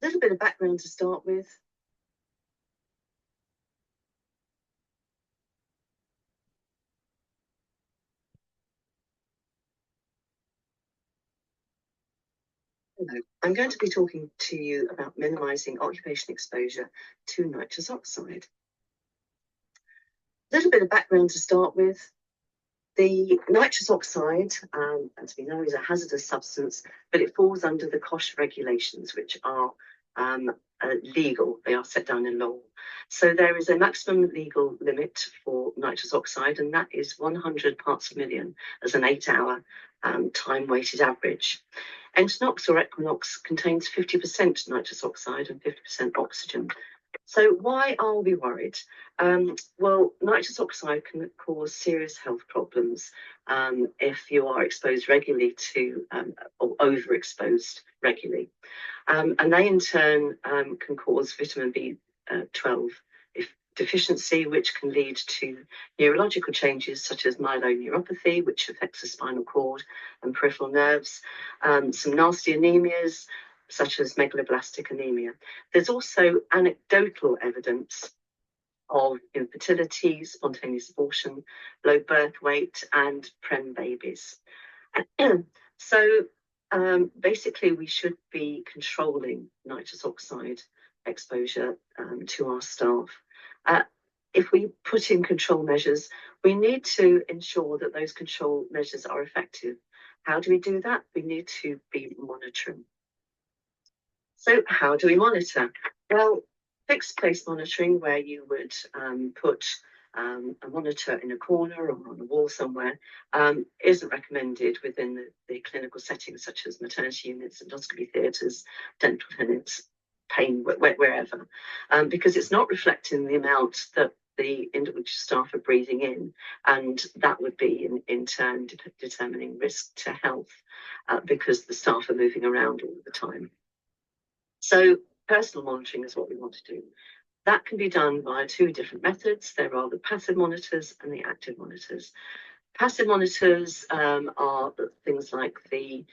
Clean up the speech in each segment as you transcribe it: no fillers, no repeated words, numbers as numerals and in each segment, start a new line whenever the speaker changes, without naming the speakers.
A little bit of background to start with. Hello. I'm going to be talking to you about minimising occupational exposure to nitrous oxide. A little bit of background to start with. The nitrous oxide, as we know, is a hazardous substance, but it falls under the COSH regulations, which are legal. They are set down in law. So there is a maximum legal limit for nitrous oxide, and that is 100 parts per million as an 8-hour time-weighted average. Entonox or Equinox contains 50% nitrous oxide and 50% oxygen. So why are we worried? Well, nitrous oxide can cause serious health problems if you are exposed regularly to or overexposed regularly. And they in turn can cause vitamin B12 deficiency, which can lead to neurological changes such as myeloneuropathy, which affects the spinal cord and peripheral nerves, some nasty anemias, such as megaloblastic anemia. There's also anecdotal evidence of infertility, spontaneous abortion, low birth weight, and prem babies. So basically, we should be controlling nitrous oxide exposure to our staff. If we put in control measures, we need to ensure that those control measures are effective. How do we do that? We need to be monitoring. So how do we monitor? Well, fixed place monitoring, where you would put a monitor in a corner or on a wall somewhere, isn't recommended within the clinical settings, such as maternity units, endoscopy theatres, dental clinics, pain, wherever, because it's not reflecting the amount that the individual staff are breathing in, and that would be in turn determining risk to health because the staff are moving around all the time. So personal monitoring is what we want to do. That can be done via two different methods. There are the passive monitors and the active monitors. Passive monitors are things like the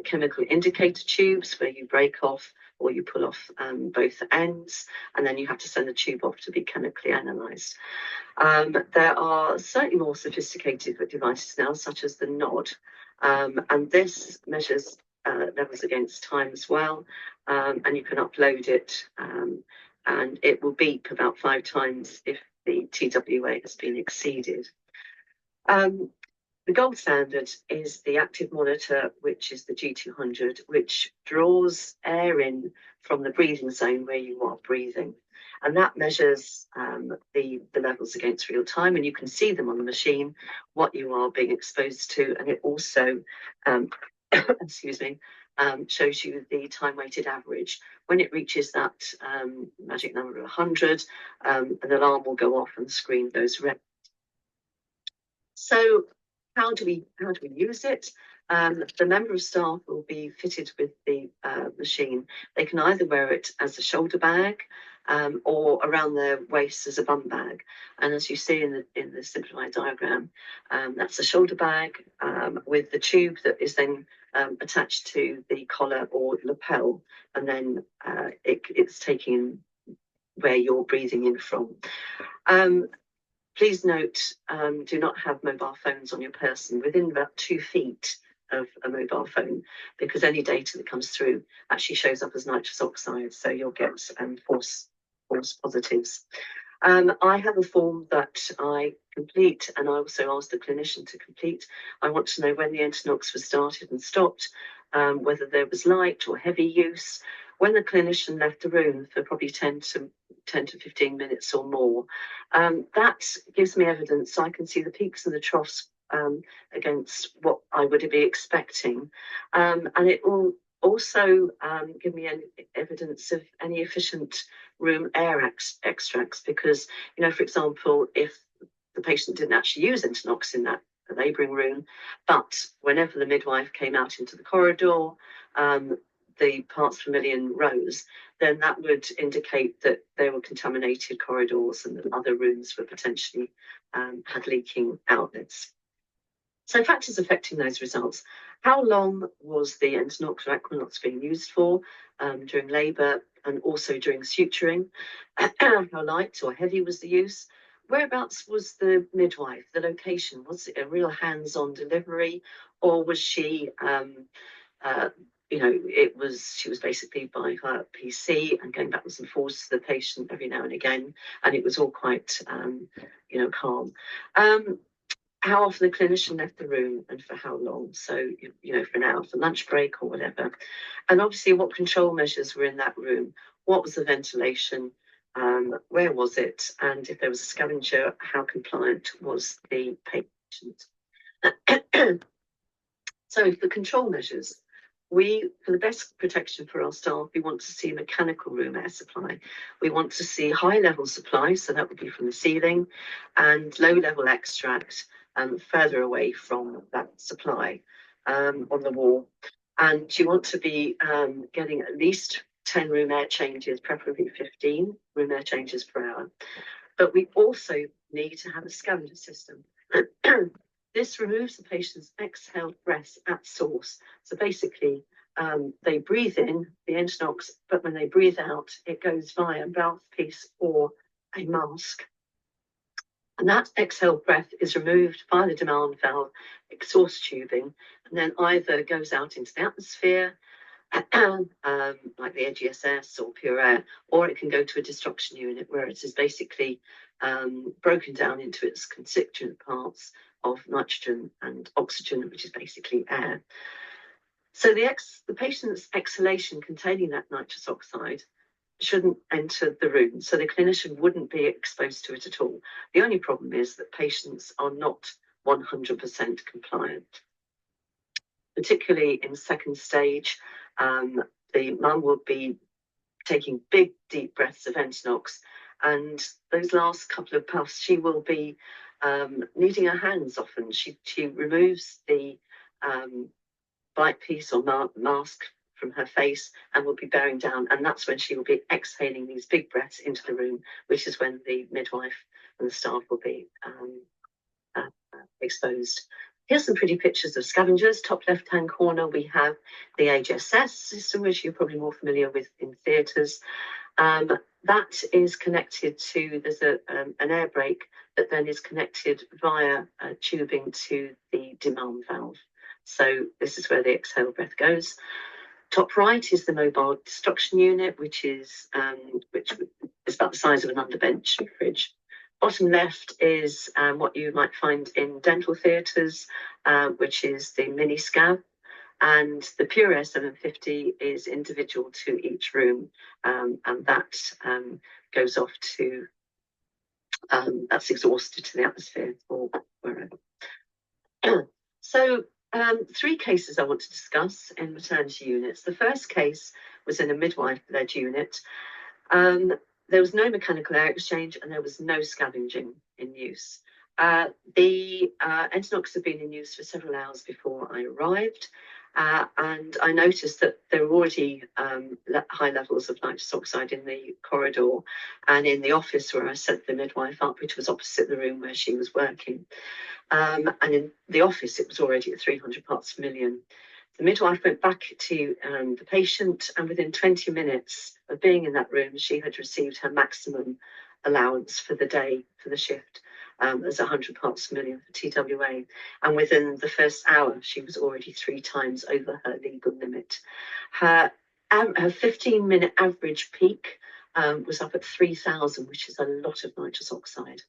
chemical indicator tubes, where you break off or you pull off both ends, and then you have to send the tube off to be chemically analysed. There are slightly more sophisticated devices now, such as the NOD, and this measures levels against time as well, and you can upload it, and it will beep about 5 times if the TWA has been exceeded. The gold standard is the active monitor, which is the G200, which draws air in from the breathing zone where you are breathing. And that measures the levels against real time, and you can see them on the machine, what you are being exposed to. And it also, excuse me, shows you the time-weighted average. When it reaches that magic number of 100, an alarm will go off and the screen goes red. So how do we use it? The member of staff will be fitted with the machine. They can either wear it as a shoulder bag or around their waist as a bum bag. And as you see in the simplified diagram, that's a shoulder bag with the tube that is then attached to the collar or lapel, and then it's taking where you're breathing in from. Please note, do not have mobile phones on your person within about 2 feet of a mobile phone, because any data that comes through actually shows up as nitrous oxide, so you'll get false positives. I have a form that I complete, and I also ask the clinician to complete. I want to know when the Entonox was started and stopped, whether there was light or heavy use, when the clinician left the room for probably 10 to 15 minutes or more. That gives me evidence, so I can see the peaks and the troughs against what I would be expecting. And it will also give me evidence of any efficient room air extracts, because, you know, for example, if the patient didn't actually use Entonox in that labouring room, but whenever the midwife came out into the corridor, the parts per million rose, then that would indicate that there were contaminated corridors and that other rooms were potentially had leaking outlets. So factors affecting those results. How long was the Entonox or Equinox being used for during labour and also during suturing? How light or heavy was the use? Whereabouts was the midwife, the location? Was it a real hands-on delivery, or was she, she was basically by her PC and going backwards and forwards to the patient every now and again, and it was all quite, calm. How often the clinician left the room and for how long? So, for an hour, for lunch break or whatever. And obviously, what control measures were in that room? What was the ventilation? Where was it? And if there was a scavenger, how compliant was the patient? So the control measures, for the best protection for our staff, we want to see mechanical room air supply. We want to see high level supply, so that would be from the ceiling, and low level extract further away from that supply on the wall. And you want to be getting at least 10 room air changes, preferably 15 room air changes per hour. But we also need to have a scavenger system. This removes the patient's exhaled breaths at source. So basically, they breathe in the Entonox, but when they breathe out, it goes via a mouthpiece or a mask. And that exhaled breath is removed by the demand valve exhaust tubing, and then either goes out into the atmosphere, like the AGSS or pure air, or it can go to a destruction unit where it is basically broken down into its constituent parts of nitrogen and oxygen, which is basically air. So the patient's exhalation containing that nitrous oxide shouldn't enter the room, so the clinician wouldn't be exposed to it at all. The only problem is that patients are not 100% compliant. Particularly in second stage, the mum will be taking big, deep breaths of Entonox, and those last couple of puffs, she will be needing her hands often. She removes the bite piece or mask from her face and will be bearing down, and that's when she will be exhaling these big breaths into the room, which is when the midwife and the staff will be exposed. Here's some pretty pictures of scavengers. Top left-hand corner, we have the HSS system, which you're probably more familiar with in theatres. That is connected to, there's an air brake that then is connected via tubing to the demand valve. So this is where the exhale breath goes. Top right is the mobile destruction unit, which is about the size of an underbench fridge. Bottom left is what you might find in dental theatres, which is the mini scav. And the Pure Air 750 is individual to each room, and that goes off to, that's exhausted to the atmosphere or wherever. So 3 cases I want to discuss in maternity units. The first case was in a midwife-led unit. There was no mechanical air exchange and there was no scavenging in use. The Entonox had been in use for several hours before I arrived, and I noticed that there were already high levels of nitrous oxide in the corridor and in the office where I set the midwife up, which was opposite the room where she was working. And in the office, it was already at 300 parts per million. The midwife went back to the patient, and within 20 minutes of being in that room, she had received her maximum allowance for the day, for the shift, as 100 parts per million for TWA. And within the first hour, she was already 3 times over her legal limit. Her 15-minute average peak was up at 3,000, which is a lot of nitrous oxide.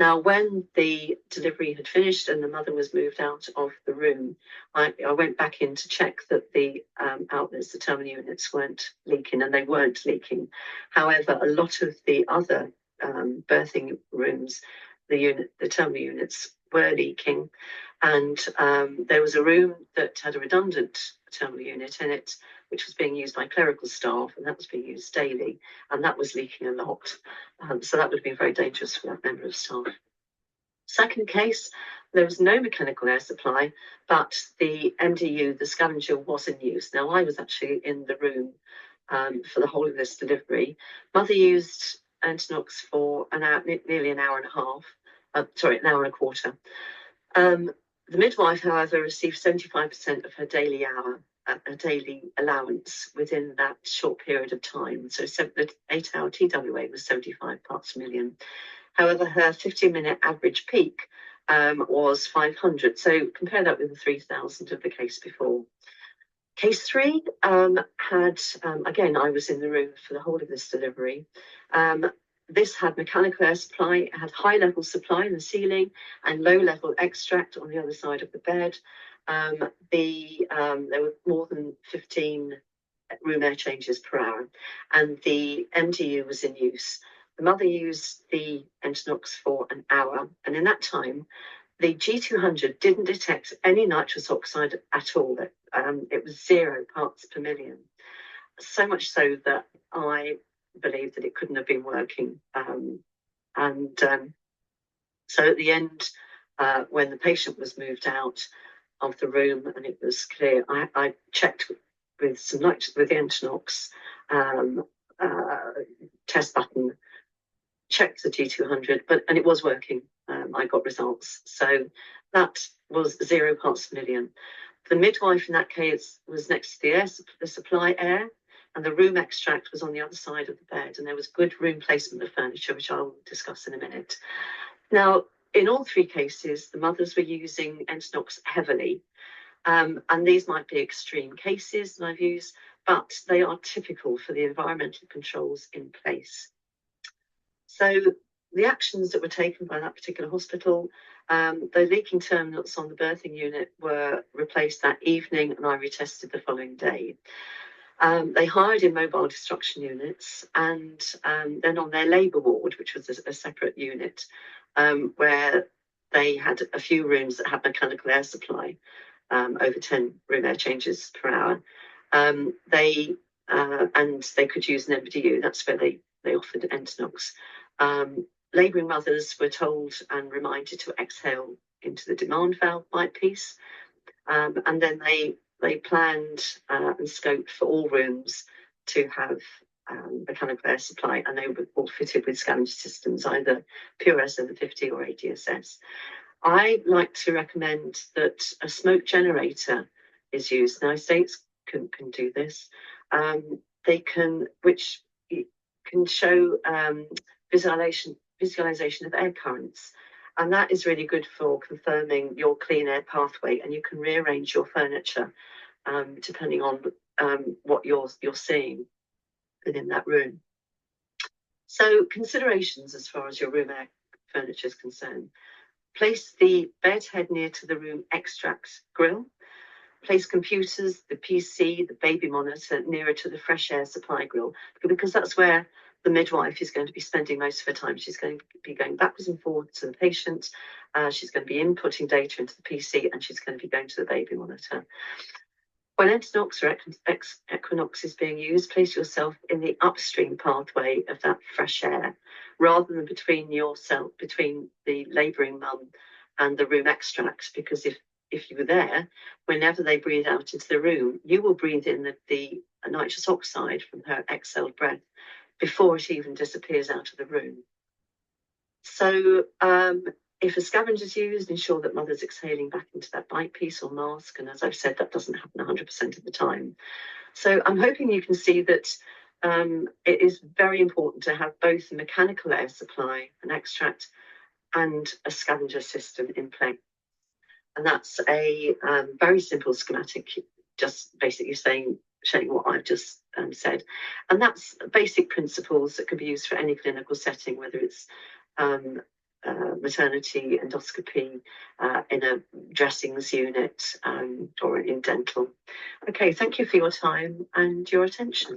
Now, when the delivery had finished and the mother was moved out of the room, I went back in to check that the outlets, the terminal units, weren't leaking, and they weren't leaking. However, a lot of the other birthing rooms, the terminal units, were leaking, and there was a room that had a redundant terminal unit in it, which was being used by clerical staff, and that was being used daily, and that was leaking a lot. So that would have been very dangerous for that member of staff. Second case, there was no mechanical air supply, but the MDU, the scavenger, was in use. Now, I was actually in the room for the whole of this delivery. Mother used Entonox for an hour, nearly an hour and a half. An hour and a quarter. The midwife, however, received 75% of her daily allowance within that short period of time. So the 8-hour TWA was 75 parts per million. However, her 15-minute average peak was 500. So compare that with the 3,000 of the case before. Case 3 had, again, I was in the room for the whole of this delivery. This had mechanical air supply, it had high-level supply in the ceiling and low-level extract on the other side of the bed. There were more than 15 room air changes per hour, and the MDU was in use. The mother used the Entonox for an hour, and in that time, the G200 didn't detect any nitrous oxide at all. It was 0 parts per million. So much so that I believed that it couldn't have been working. So at the end, when the patient was moved out of the room and it was clear, I checked with the Entonox test button, checked the G200, and it was working. I got results. So that was 0 parts per million. The midwife in that case was next to the supply air, and the room extract was on the other side of the bed, and there was good room placement of furniture, which I'll discuss in a minute. Now, in all 3 cases, the mothers were using Entonox heavily, and these might be extreme cases that I've used, but they are typical for the environmental controls in place. So the actions that were taken by that particular hospital, the leaking terminals on the birthing unit were replaced that evening, and I retested the following day. They hired in mobile destruction units, and then on their labour ward, which was a separate unit, where they had a few rooms that had mechanical air supply, over 10 room air changes per hour. And they could use an MDU. That's where they offered Entonox. Labouring mothers were told and reminded to exhale into the demand valve bite piece, and then they planned and scoped for all rooms to have mechanical air supply, and they were all fitted with scavenger systems, either PRS over 50 or ADSS. I like to recommend that a smoke generator is used. Now, states can do this. Which can show visualization of air currents. And that is really good for confirming your clean air pathway, and you can rearrange your furniture depending on what you're seeing within that room. So considerations as far as your room air furniture is concerned. Place the bed head near to the room extract grill. Place computers, the PC, the baby monitor nearer to the fresh air supply grill, because that's where the midwife is going to be spending most of her time. She's going to be going backwards and forwards to the patient. She's going to be inputting data into the PC, and she's going to be going to the baby monitor. When Entonox or Equinox is being used, place yourself in the upstream pathway of that fresh air, rather than between the labouring mum and the room extract, because if you were there, whenever they breathe out into the room, you will breathe in the nitrous oxide from her exhaled breath before it even disappears out of the room. So if a scavenger is used, ensure that mother's exhaling back into that bite piece or mask, and as I've said, that doesn't happen 100% of the time. So I'm hoping you can see that it is very important to have both the mechanical air supply, an extract, and a scavenger system in place. And that's a very simple schematic, just basically showing what I've just said. And that's basic principles that can be used for any clinical setting, whether it's maternity, endoscopy, in a dressings unit, or in dental. Okay, thank you for your time and your attention.